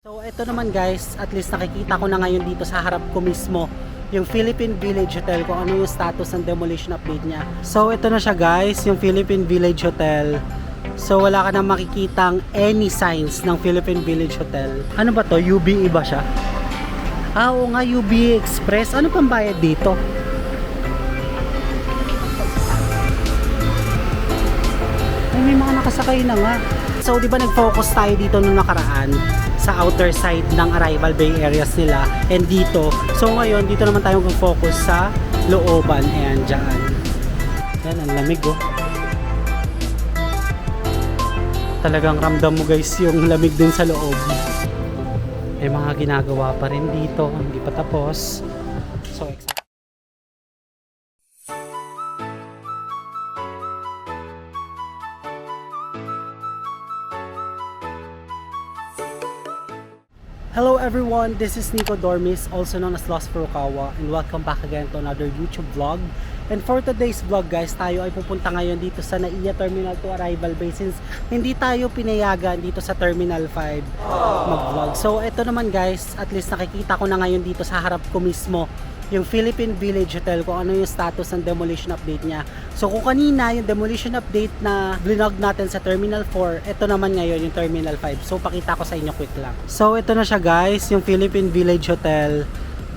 So ito naman guys, at least nakikita ko na ngayon dito sa harap ko mismo yung Philippine Village Hotel, kung ano yung status ng demolition update niya. So ito na siya guys, yung Philippine Village Hotel. So wala ka na makikitang any signs ng Philippine Village Hotel. Ano ba to? UBE ba siya? Oo nga, UBE Express. Ano pang bayad dito? Ay, may mga nakasakay na nga. So, di ba nag-focus tayo dito nung nakaraan sa outer side ng arrival bay areas nila and dito. So, ngayon, dito naman tayo mag-focus sa looban. Ayan, dyan. Yan, ang lamig oh. Talagang ramdam mo guys yung lamig dun sa loob. May mga ginagawa pa rin dito. Hindi pa tapos. So, hello everyone, this is Nico Dormis, also known as Lost Furukawa, and welcome back again to another YouTube vlog. And for today's vlog guys, tayo ay pupunta ngayon dito sa NAIA Terminal 2 Arrival Bay since hindi tayo pinayagan dito sa Terminal 5 mag-vlog. So ito naman guys, at least nakikita ko na ngayon dito sa harap ko mismo yung Philippine Village Hotel, kung ano yung status ng demolition update niya. So kung kanina yung demolition update na vlog natin sa Terminal 4, ito naman ngayon yung Terminal 5. So pakita ko sa inyo quick lang. So ito na siya guys, yung Philippine Village Hotel.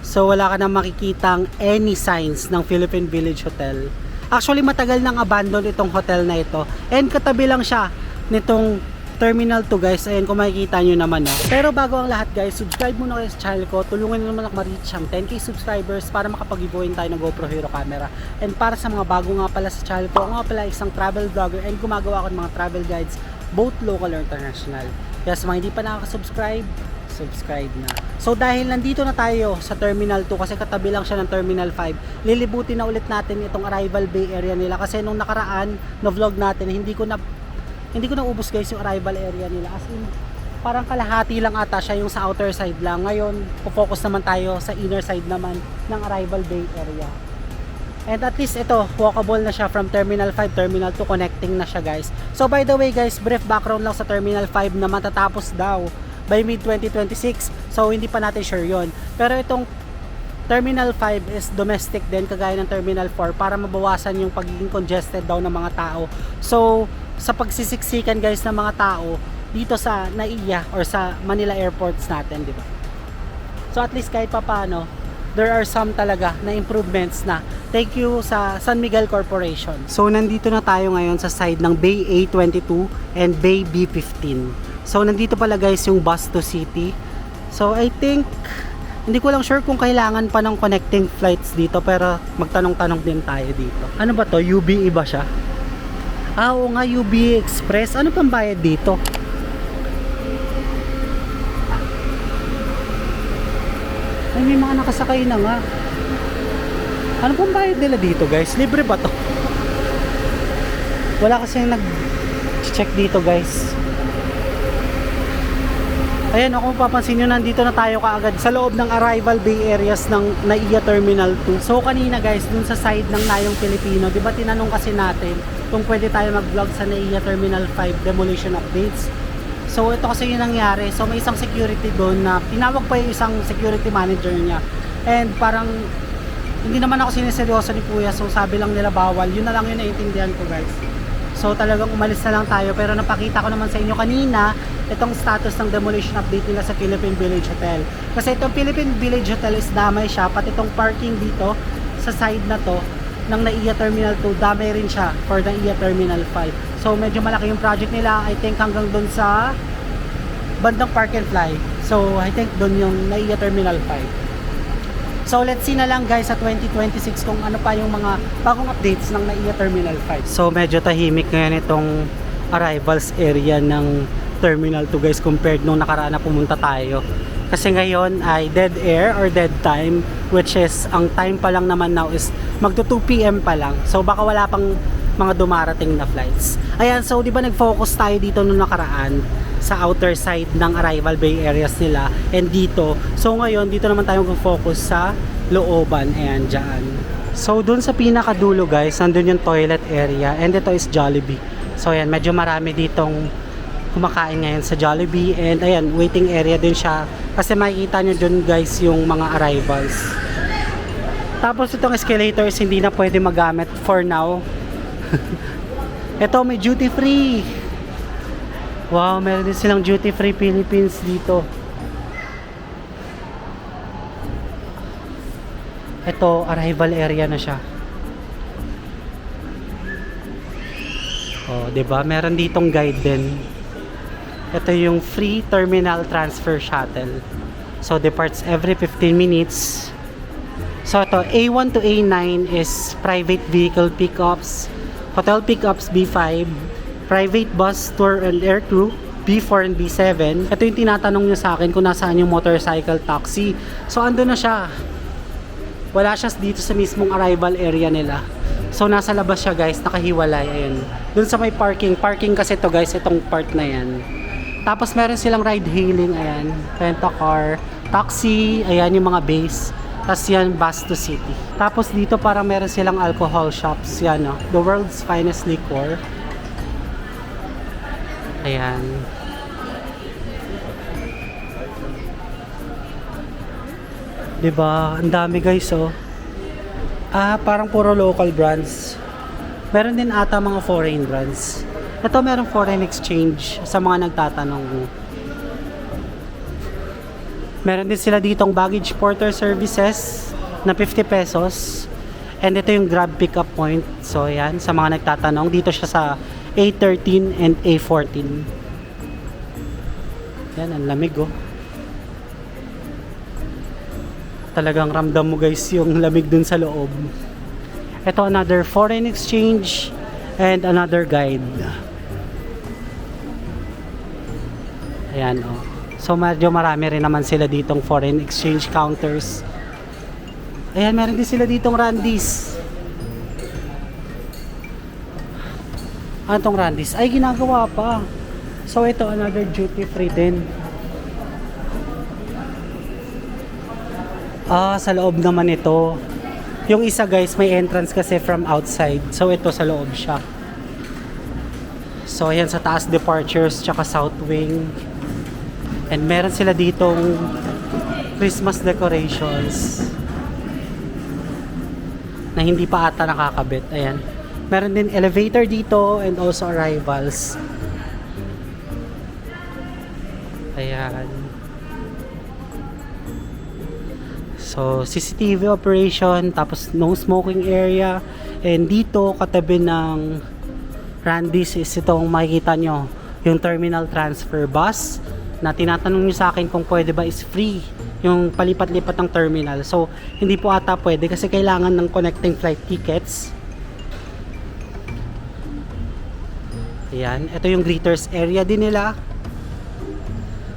So wala ka na makikitang any signs ng Philippine Village Hotel. Actually matagal nang abandon itong hotel na ito. And katabi lang siya nitong Terminal 2 guys, ayan kung makikita nyo naman no. Pero bago ang lahat guys, subscribe muna kayo sa channel ko. Tulungan nyo naman ako ma-reach ang 10k subscribers para makapag-giveaway tayo ng GoPro Hero camera. And para sa mga bago nga pala sa channel ko, ako nga pala isang travel vlogger and gumagawa ako ng mga travel guides both local or international. Kaya sa mga hindi pa nakaka-subscribe, subscribe na. So dahil nandito na tayo sa Terminal 2 kasi katabi lang siya ng Terminal 5, lilibutin na ulit natin itong Arrival Bay area nila kasi nung nakaraan na vlog natin, hindi ko na ubos guys yung arrival area nila, as in parang kalahati lang ata siya yung sa outer side lang. Ngayon focus naman tayo sa inner side naman ng arrival bay area, and at least ito walkable na siya from Terminal 5, Terminal 2, connecting na siya guys. So by the way guys, brief background lang sa Terminal 5 na matatapos daw by mid 2026, so hindi pa natin sure yon. Pero itong Terminal 5 is domestic din kagaya ng Terminal 4 para mabawasan yung pagiging congested daw ng mga tao. So sa pagsisiksikan guys ng mga tao dito sa NAIA or sa Manila airports natin, di ba? So at least kahit papaano, there are some talaga na improvements na thank you sa San Miguel Corporation. So nandito na tayo ngayon sa side ng Bay A22 and Bay B15. So nandito pala guys yung bus to city. So I think hindi ko lang sure kung kailangan pa ng connecting flights dito, pero magtanong-tanong din tayo dito. Ano ba to? UBE ba siya? Oo nga, UBE Express. Ano pang bayad dito? Ay, may mga nakasakay na nga. Ano pang bayad nila dito guys? Libre ba to? Wala kasi nag-check dito guys. Ayan, kung papansin nyo, nandito na tayo kaagad sa loob ng arrival bay areas ng NAIA Terminal 2. So kanina guys, dun sa side ng Nayong Pilipino, di ba tinanong kasi natin kung pwede tayo mag-vlog sa NAIA Terminal 5 demolition updates. So ito kasi yung nangyari. So may isang security doon na tinawag pa yung isang security manager niya. And parang hindi naman ako siniseryoso ni Kuya. So sabi lang nila bawal. Yun na lang yung naiintindihan ko guys. So talagang umalis na lang tayo, pero napakita ko naman sa inyo kanina itong status ng demolition update nila sa Philippine Village Hotel. Kasi itong Philippine Village Hotel is damay siya, pati itong parking dito sa side na to ng NAIA Terminal 2, damay rin siya for NAIA Terminal 5. So medyo malaki yung project nila, I think hanggang dun sa bandang Park and Fly. So I think dun yung NAIA Terminal 5. So let's see na lang guys sa 2026 kung ano pa yung mga bagong updates ng NAIA Terminal 5. So medyo tahimik ngayon itong arrivals area ng Terminal 2 guys compared nung nakaraan na pumunta tayo. Kasi ngayon ay dead air or dead time, which is ang time pa lang naman now is magto 2 PM pa lang. So baka wala pang mga dumarating na flights. Ayan, so di ba nag-focus tayo dito nung nakaraan sa outer side ng arrival bay areas nila and dito. So ngayon dito naman tayo mag-focus sa looban. Ayan, dyan. So dun sa pinakadulo guys, nandun yung toilet area and ito is Jollibee. So ayan, medyo marami ditong kumakain ngayon sa Jollibee. And ayan, waiting area din siya. Kasi makikita nyo dun guys yung mga arrivals. Tapos itong escalators hindi na pwede magamit for now. Ito may duty free. Wow, meron din silang duty free Philippines dito. Ito, arrival area na siya. Oh, 'di ba? Meron ditong guide din. Ito yung free terminal transfer shuttle. So departs every 15 minutes. So ito, A1 to A9 is private vehicle pickups, hotel pickups B5, private bus tour and air crew B4 and B7. Ito yung tinatanong niyo sa akin kung nasaan yung motorcycle taxi. So ando na siya. Wala siya dito sa mismong arrival area nila. So nasa labas siya guys, nakahiwalay. Ayan. Doon sa may parking kasi to guys, itong part na yan. Tapos meron silang ride hailing, ayan, rent a car, taxi, ayan yung mga base. Tapos yan, bus to city. Tapos dito parang meron silang alcohol shops, yan no, the world's finest liquor. Ayan. Diba? Ang dami guys oh. Parang puro local brands. Meron din ata mga foreign brands. Ito merong foreign exchange sa mga nagtatanong. Meron din sila ditong baggage porter services na 50 pesos. And ito yung Grab pickup point. So yan, sa mga nagtatanong. Dito siya sa A13 and A14. Yan, ang lamig oh. Talagang ramdam mo guys yung lamig dun sa loob. Ito another foreign exchange and another guide. Ayan oh. So medyo marami rin naman sila ditong foreign exchange counters. Ayan, meron din sila ditong Randy's. Ano tong Randy's? Ay, ginagawa pa. So ito another duty free din. Sa loob naman ito. Yung isa guys, may entrance kasi from outside. So ito sa loob siya. So ayan, sa taas departures tsaka south wing. And meron sila ditong Christmas decorations na hindi pa ata nakakabit. Ayan. Meron din elevator dito and also arrivals. Ayan. So, CCTV operation, tapos no smoking area. And dito, katabi ng Randy's is itong makikita nyo, yung terminal transfer bus na tinatanong nyo sa akin kung pwede ba is free yung palipat-lipat ng terminal. So, hindi po ata pwede kasi kailangan ng connecting flight tickets. Ayan, ito yung greeters area din nila.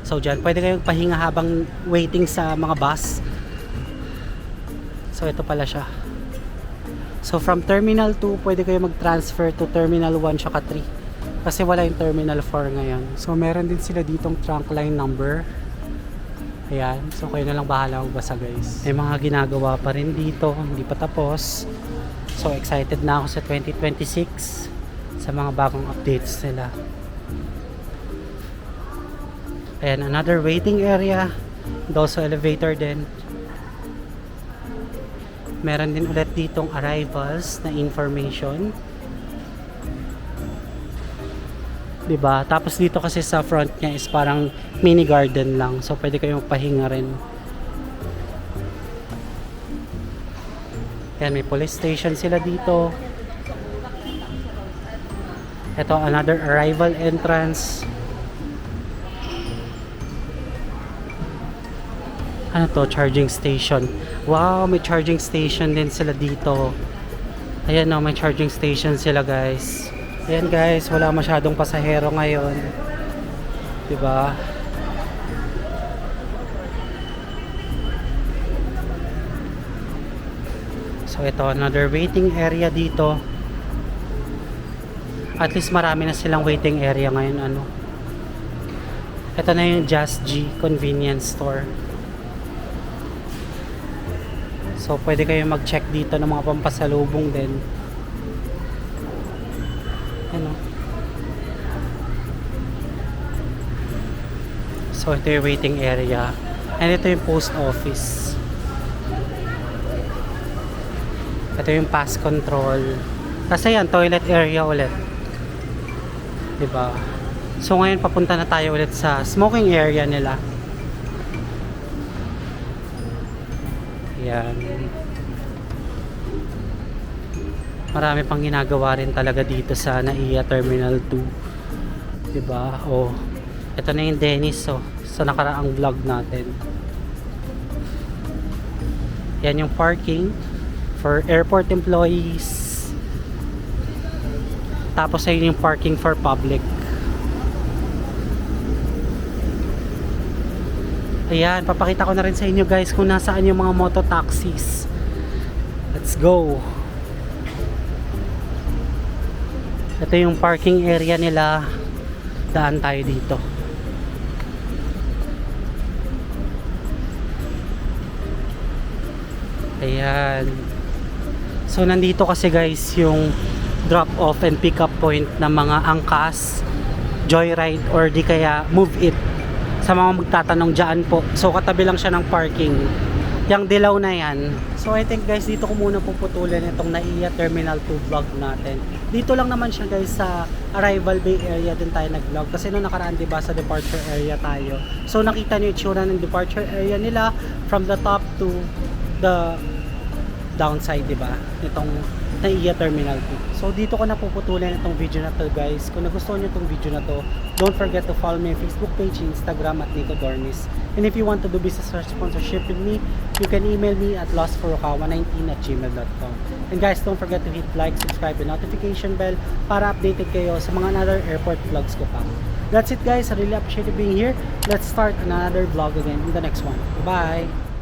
So, dyan, pwede kayong pahinga habang waiting sa mga bus. So ito pala siya. So from Terminal 2, pwede kayo mag-transfer to Terminal 1 tsaka 3. Kasi wala yung Terminal 4 ngayon. So meron din sila ditong trunk line number. Ayan. So kayo na lang bahala magbasa guys. May mga ginagawa pa rin dito. Hindi pa tapos. So excited na ako sa 2026 sa mga bagong updates nila. Ayan, another waiting area. And also elevator din. Meron din ulit ditong arrivals na information. Diba? Tapos dito kasi sa front niya is parang mini garden lang. So pwede kayong pahinga rin. Ayan, may police station sila dito. Ito, another arrival entrance. Ano to? Charging station. Wow, may charging station din sila dito. Ayan o, may charging station sila guys. Ayan guys, wala masyadong pasahero ngayon. Diba? So ito, another waiting area dito. At least marami na silang waiting area ngayon. Ano? Ito na yung Just G convenience store. So, pwede kayo mag-check dito ng mga pampasalubong din. Ano? So ito yung waiting area. And ito yung post office. Ito yung pass control. Kasi yan, toilet area ulit. Diba? So ngayon papunta na tayo ulit sa smoking area nila. Yan. Marami pang ginagawa rin talaga dito sa NAIA Terminal 2. Diba? Oh, ito na yung Dennis, oh, sa nakaraang vlog natin. Yan yung parking for airport employees. Tapos ayun yung parking for public. Ayan, papakita ko na rin sa inyo guys kung nasaan yung mga moto taxis. Let's go. Ito yung parking area nila. Daan tayo dito. Ayan. So nandito kasi guys yung drop off and pick up point ng mga angkas, joyride or di kaya move it. Sa mga magtatanong dyan po. So katabi lang siya ng parking. Yang dilaw na yan. So I think guys dito ko muna puputulin itong NAIA Terminal 2 vlog natin. Dito lang naman siya guys sa Arrival Bay area din tayo nag-vlog. Kasi nung nakaraan diba sa departure area tayo. So nakita niyo yung itsura ng departure area nila from the top to the downside diba. Itong NAIA Terminal 2. So dito ko na puputulin itong video na to guys. Kung nagustuhan nyo itong video na to, don't forget to follow me on Facebook page, Instagram at Nico Dormis. And if you want to do business or sponsorship with me, you can email me at lostfurukawa19@gmail.com. And guys, don't forget to hit like, subscribe, and notification bell para updated kayo sa mga another airport vlogs ko pa. That's it guys, I really appreciate you being here. Let's start another vlog again in the next one. Bye!